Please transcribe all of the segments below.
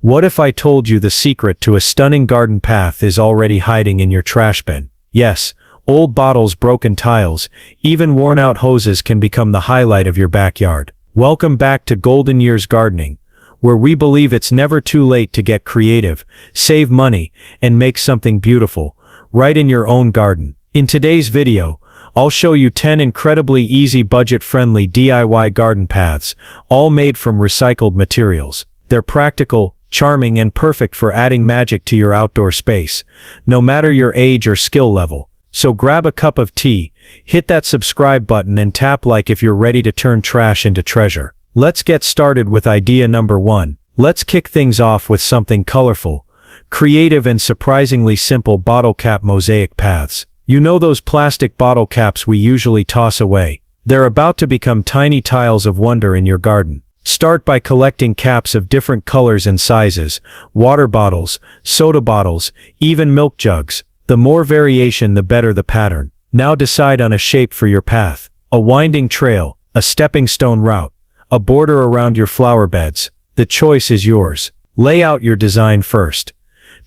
What if I told you the secret to a stunning garden path is already hiding in your trash bin? Yes, old bottles, broken tiles, even worn-out hoses can become the highlight of your backyard. Welcome back to Golden Years Gardening, where we believe it's never too late to get creative, save money, and make something beautiful, right in your own garden. In today's video, I'll show you 10 incredibly easy budget-friendly DIY garden paths, all made from recycled materials. They're practical, charming, and perfect for adding magic to your outdoor space, no matter your age or skill level. So grab a cup of tea, hit that subscribe button and tap like if you're ready to turn trash into treasure. Let's get started with idea number 1. Let's kick things off with something colorful, creative and surprisingly simple bottle cap mosaic paths. You know those plastic bottle caps we usually toss away? They're about to become tiny tiles of wonder in your garden. Start by collecting caps of different colors and sizes, water bottles, soda bottles, even milk jugs. The more variation, the better the pattern. Now decide on a shape for your path. A winding trail, a stepping stone route, a border around your flower beds. The choice is yours. Lay out your design first.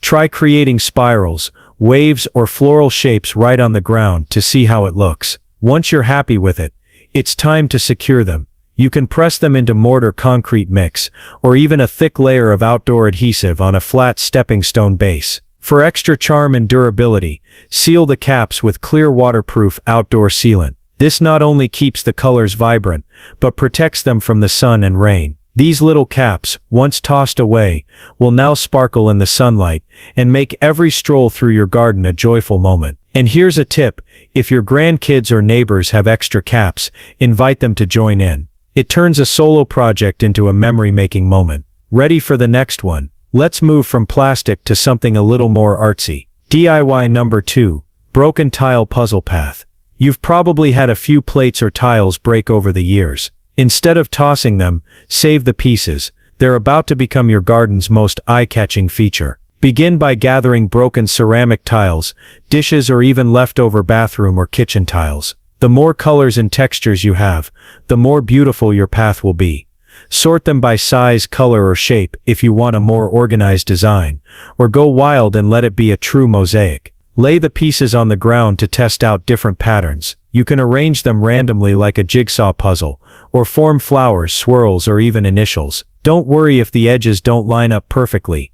Try creating spirals, waves, or floral shapes right on the ground to see how it looks. Once you're happy with it, it's time to secure them. You can press them into mortar concrete mix, or even a thick layer of outdoor adhesive on a flat stepping stone base. For extra charm and durability, seal the caps with clear waterproof outdoor sealant. This not only keeps the colors vibrant, but protects them from the sun and rain. These little caps, once tossed away, will now sparkle in the sunlight and make every stroll through your garden a joyful moment. And here's a tip: if your grandkids or neighbors have extra caps, invite them to join in. It turns a solo project into a memory-making moment. Ready for the next one? Let's move from plastic to something a little more artsy. DIY number 2, broken tile puzzle path. You've probably had a few plates or tiles break over the years. Instead of tossing them, save the pieces. They're about to become your garden's most eye-catching feature. Begin by gathering broken ceramic tiles, dishes, or even leftover bathroom or kitchen tiles. The more colors and textures you have, the more beautiful your path will be. Sort them by size, color, or shape if you want a more organized design, or go wild and let it be a true mosaic. Lay the pieces on the ground to test out different patterns. You can arrange them randomly like a jigsaw puzzle, or form flowers, swirls, or even initials. Don't worry if the edges don't line up perfectly.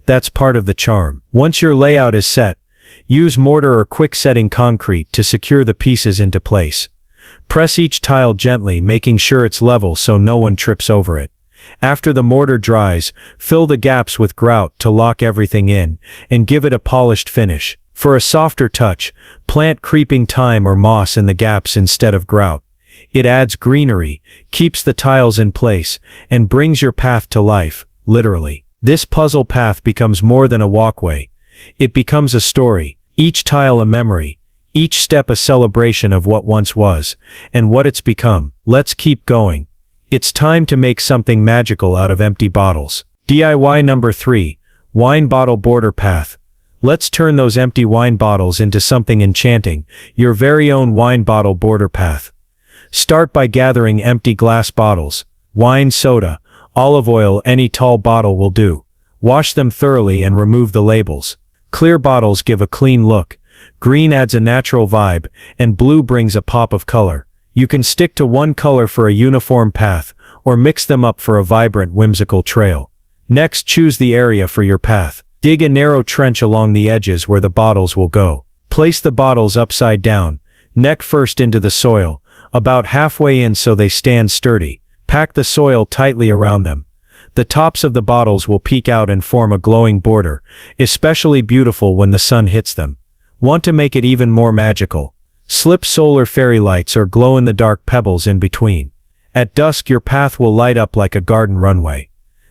That's part of the charm. Once your layout is set, use mortar or quick-setting concrete to secure the pieces into place. Press each tile gently, making sure it's level so no one trips over it. After the mortar dries, fill the gaps with grout to lock everything in and give it a polished finish. For a softer touch, plant creeping thyme or moss in the gaps instead of grout. It adds greenery, keeps the tiles in place, and brings your path to life, literally. This puzzle path becomes more than a walkway. It becomes a story, each tile a memory, each step a celebration of what once was, and what it's become. Let's keep going. It's time to make something magical out of empty bottles. DIY number 3, wine bottle border path. Let's turn those empty wine bottles into something enchanting, your very own wine bottle border path. Start by gathering empty glass bottles, wine, soda, olive oil, any tall bottle will do. Wash them thoroughly and remove the labels. Clear bottles give a clean look, green adds a natural vibe, and blue brings a pop of color. You can stick to one color for a uniform path, or mix them up for a vibrant, whimsical trail. Next, choose the area for your path. Dig a narrow trench along the edges where the bottles will go. Place the bottles upside down, neck first into the soil, about halfway in so they stand sturdy. Pack the soil tightly around them. The tops of the bottles will peek out and form a glowing border, especially beautiful when the sun hits them. Want to make it even more magical? Slip solar fairy lights or glow-in-the-dark pebbles in between. At dusk, your path will light up like a garden runway.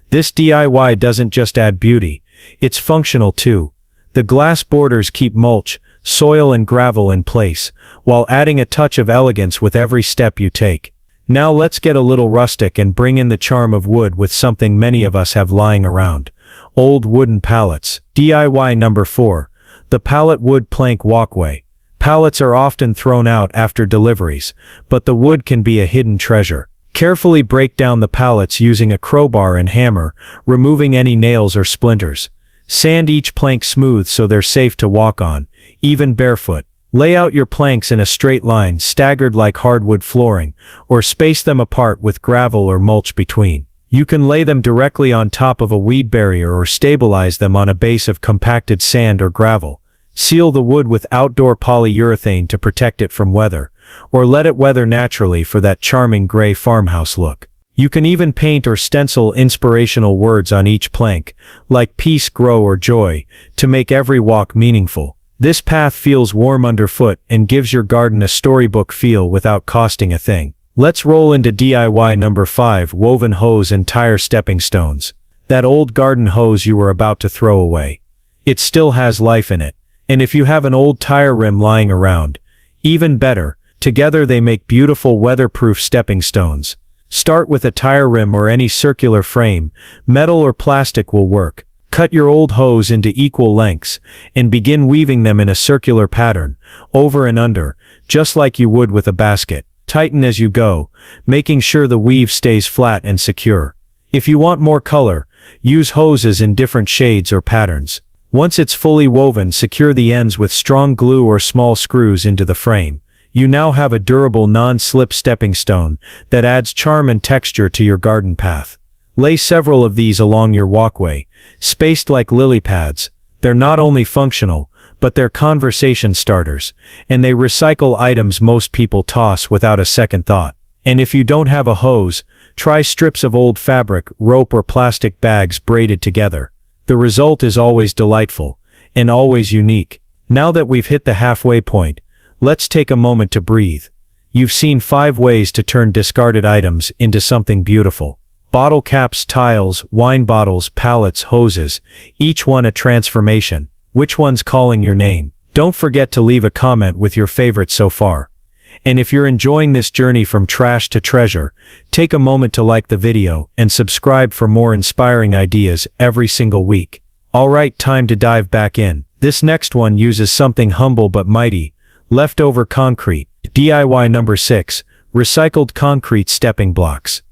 This DIY doesn't just add beauty, it's functional too. The glass borders keep mulch, soil, and gravel in place, while adding a touch of elegance with every step you take. Now let's get a little rustic and bring in the charm of wood with something many of us have lying around: old wooden pallets. DIY number 4, the pallet wood plank walkway. Pallets are often thrown out after deliveries, but the wood can be a hidden treasure. Carefully break down the pallets using a crowbar and hammer, removing any nails or splinters. Sand each plank smooth so they're safe to walk on, even barefoot. Lay out your planks in a straight line, staggered like hardwood flooring, or space them apart with gravel or mulch between. You can lay them directly on top of a weed barrier or stabilize them on a base of compacted sand or gravel. Seal the wood with outdoor polyurethane to protect it from weather, or let it weather naturally for that charming gray farmhouse look. You can even paint or stencil inspirational words on each plank, like peace, grow, or joy, to make every walk meaningful. This path feels warm underfoot and gives your garden a storybook feel without costing a thing. Let's roll into DIY number 5, woven hose and tire stepping stones. That old garden hose you were about to throw away. It still has life in it. And if you have an old tire rim lying around, even better, together they make beautiful weatherproof stepping stones. Start with a tire rim or any circular frame, metal or plastic will work. Cut your old hose into equal lengths, and begin weaving them in a circular pattern, over and under, just like you would with a basket. Tighten as you go, making sure the weave stays flat and secure. If you want more color, use hoses in different shades or patterns. Once it's fully woven, secure the ends with strong glue or small screws into the frame. You now have a durable non-slip stepping stone that adds charm and texture to your garden path. Lay several of these along your walkway, spaced like lily pads. They're not only functional, but they're conversation starters, and they recycle items most people toss without a second thought. And if you don't have a hose, try strips of old fabric, rope, or plastic bags braided together. The result is always delightful, and always unique. Now that we've hit the halfway point, let's take a moment to breathe. You've seen 5 ways to turn discarded items into something beautiful. Bottle caps, tiles, wine bottles, pallets, hoses, each one a transformation. Which one's calling your name? Don't forget to leave a comment with your favorite so far. And if you're enjoying this journey from trash to treasure, take a moment to like the video and subscribe for more inspiring ideas every single week. Alright, time to dive back in. This next one uses something humble but mighty, leftover concrete. DIY number 6, recycled concrete stepping blocks.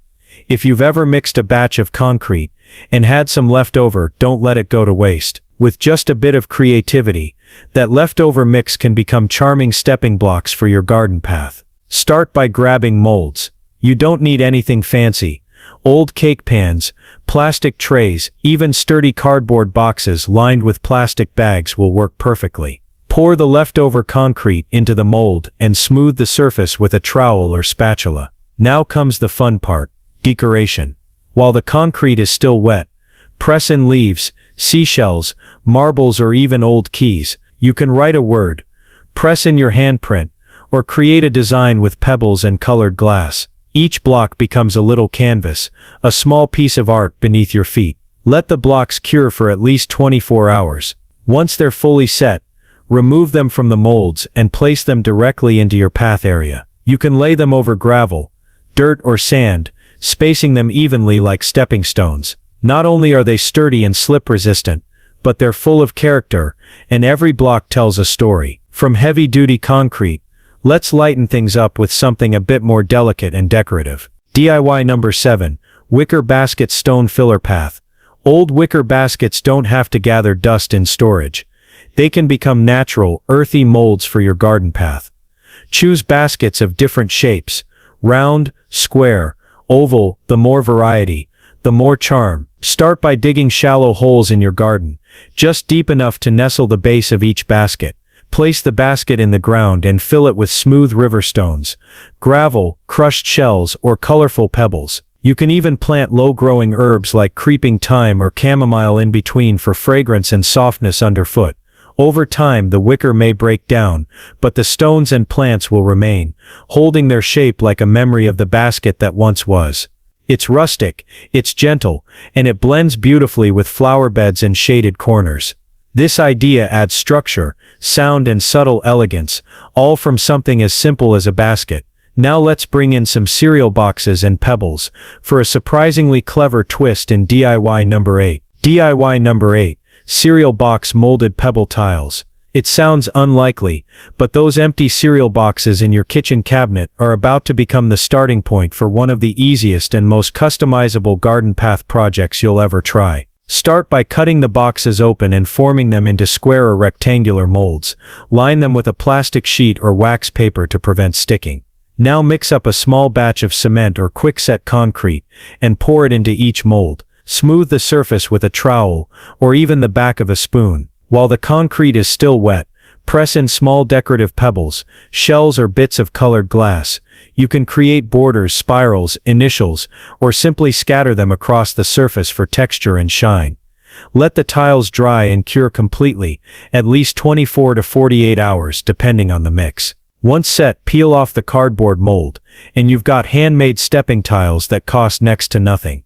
If you've ever mixed a batch of concrete and had some left over, don't let it go to waste. With just a bit of creativity, that leftover mix can become charming stepping blocks for your garden path. Start by grabbing molds. You don't need anything fancy. Old cake pans, plastic trays, even sturdy cardboard boxes lined with plastic bags will work perfectly. Pour the leftover concrete into the mold and smooth the surface with a trowel or spatula. Now comes the fun part. Decoration. While the concrete is still wet, press in leaves, seashells, marbles, or even old keys. You can write a word, press in your handprint, or create a design with pebbles and colored glass. Each block becomes a little canvas, a small piece of art beneath your feet. Let the blocks cure for at least 24 hours. Once they're fully set, remove them from the molds and place them directly into your path area. You can lay them over gravel, dirt, or sand, spacing them evenly like stepping stones. Not only are they sturdy and slip resistant, but they're full of character, and every block tells a story. From heavy-duty concrete, let's lighten things up with something a bit more delicate and decorative. DIY number 7, wicker basket stone filler path. Old wicker baskets don't have to gather dust in storage. They can become natural, earthy molds for your garden path. Choose baskets of different shapes, round, square, oval. The more variety, the more charm. Start by digging shallow holes in your garden, just deep enough to nestle the base of each basket. Place the basket in the ground and fill it with smooth river stones, gravel, crushed shells, or colorful pebbles. You can even plant low-growing herbs like creeping thyme or chamomile in between for fragrance and softness underfoot. Over time, the wicker may break down, but the stones and plants will remain, holding their shape like a memory of the basket that once was. It's rustic, it's gentle, and it blends beautifully with flower beds and shaded corners. This idea adds structure, sound, and subtle elegance, all from something as simple as a basket. Now let's bring in some cereal boxes and pebbles for a surprisingly clever twist in DIY number 8. DIY number 8, cereal box molded pebble tiles. It sounds unlikely, but those empty cereal boxes in your kitchen cabinet are about to become the starting point for one of the easiest and most customizable garden path projects you'll ever try. Start by cutting the boxes open and forming them into square or rectangular molds. Line them with a plastic sheet or wax paper to prevent sticking. Now mix up a small batch of cement or quickset concrete and pour it into each mold. Smooth the surface with a trowel or even the back of a spoon. While the concrete is still wet, press in small decorative pebbles, shells or bits of colored glass. You can create borders, spirals, initials, or simply scatter them across the surface for texture and shine. Let the tiles dry and cure completely, at least 24 to 48 hours depending on the mix. Once set, peel off the cardboard mold, and you've got handmade stepping tiles that cost next to nothing.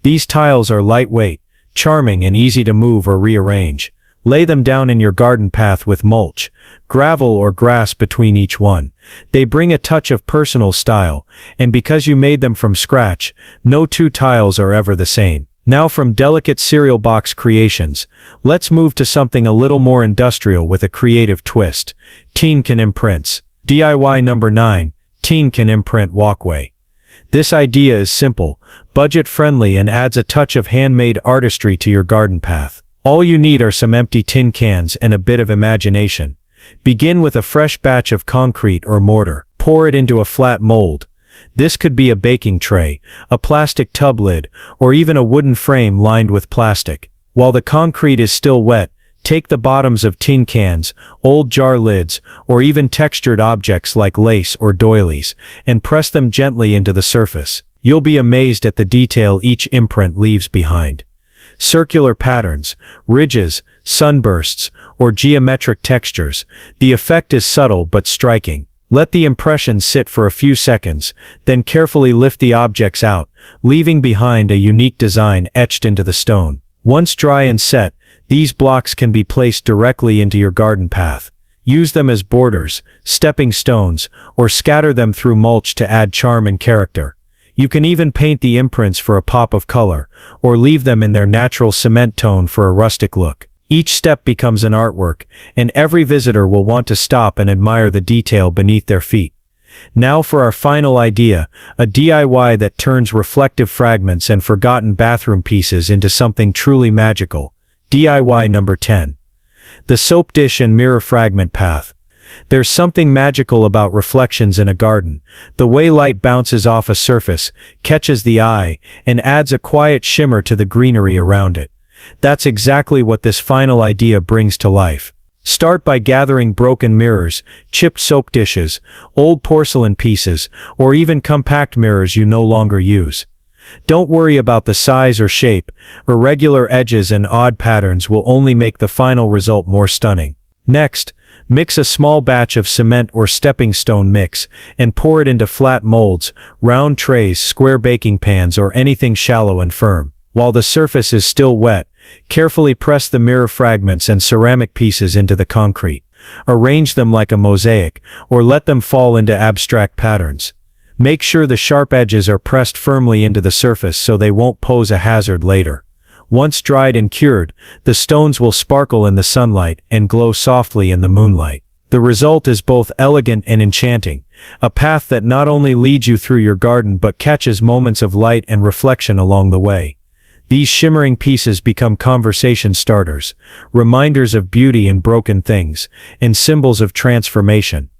These tiles are lightweight, charming, and easy to move or rearrange. Lay them down in your garden path with mulch, gravel or grass between each one. They bring a touch of personal style, and because you made them from scratch, no two tiles are ever the same. Now from delicate cereal box creations, let's move to something a little more industrial with a creative twist. Teen Can Imprints. DIY number 9, Teen Can Imprint Walkway. This idea is simple, budget-friendly, and adds a touch of handmade artistry to your garden path. All you need are some empty tin cans and a bit of imagination. Begin with a fresh batch of concrete or mortar. Pour it into a flat mold. This could be a baking tray, a plastic tub lid, or even a wooden frame lined with plastic. While the concrete is still wet, take the bottoms of tin cans, old jar lids, or even textured objects like lace or doilies, and press them gently into the surface. You'll be amazed at the detail each imprint leaves behind. Circular patterns, ridges, sunbursts, or geometric textures. The effect is subtle but striking. Let the impression sit for a few seconds, then carefully lift the objects out, leaving behind a unique design etched into the stone. Once dry and set, these blocks can be placed directly into your garden path. Use them as borders, stepping stones, or scatter them through mulch to add charm and character. You can even paint the imprints for a pop of color, or leave them in their natural cement tone for a rustic look. Each step becomes an artwork, and every visitor will want to stop and admire the detail beneath their feet. Now for our final idea, a DIY that turns reflective fragments and forgotten bathroom pieces into something truly magical. DIY number 10. The Soap Dish and Mirror Fragment Path. There's something magical about reflections in a garden. The way light bounces off a surface, catches the eye, and adds a quiet shimmer to the greenery around it. That's exactly what this final idea brings to life. Start by gathering broken mirrors, chipped soap dishes, old porcelain pieces, or even compact mirrors you no longer use. Don't worry about the size or shape. Irregular edges and odd patterns will only make the final result more stunning. Next, mix a small batch of cement or stepping stone mix and pour it into flat molds, round trays, square baking pans, or anything shallow and firm. While the surface is still wet, carefully press the mirror fragments and ceramic pieces into the concrete. Arrange them like a mosaic, or let them fall into abstract patterns. Make sure the sharp edges are pressed firmly into the surface so they won't pose a hazard later. Once dried and cured, the stones will sparkle in the sunlight and glow softly in the moonlight. The result is both elegant and enchanting, a path that not only leads you through your garden but catches moments of light and reflection along the way. These shimmering pieces become conversation starters, reminders of beauty in broken things, and symbols of transformation.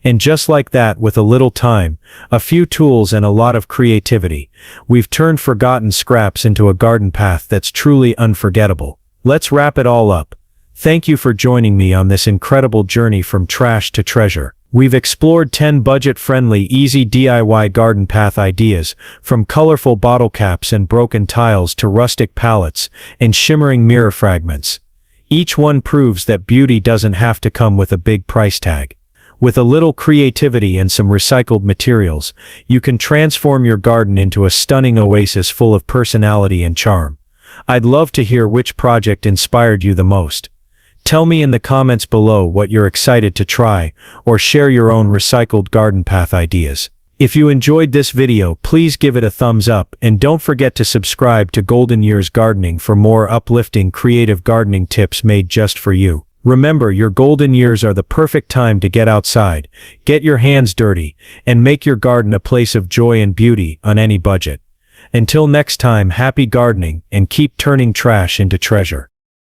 And just like that, with a little time, a few tools, and a lot of creativity, we've turned forgotten scraps into a garden path that's truly unforgettable. Let's wrap it all up. Thank you for joining me on this incredible journey from trash to treasure. We've explored 10 budget-friendly, easy DIY garden path ideas, from colorful bottle caps and broken tiles to rustic palettes and shimmering mirror fragments. Each one proves that beauty doesn't have to come with a big price tag. With a little creativity and some recycled materials, you can transform your garden into a stunning oasis full of personality and charm. I'd love to hear which project inspired you the most. Tell me in the comments below what you're excited to try, or share your own recycled garden path ideas. If you enjoyed this video, please give it a thumbs up, and don't forget to subscribe to Golden Years Gardening for more uplifting creative gardening tips made just for you. Remember, your golden years are the perfect time to get outside, get your hands dirty, and make your garden a place of joy and beauty on any budget. Until next time, happy gardening and keep turning trash into treasure.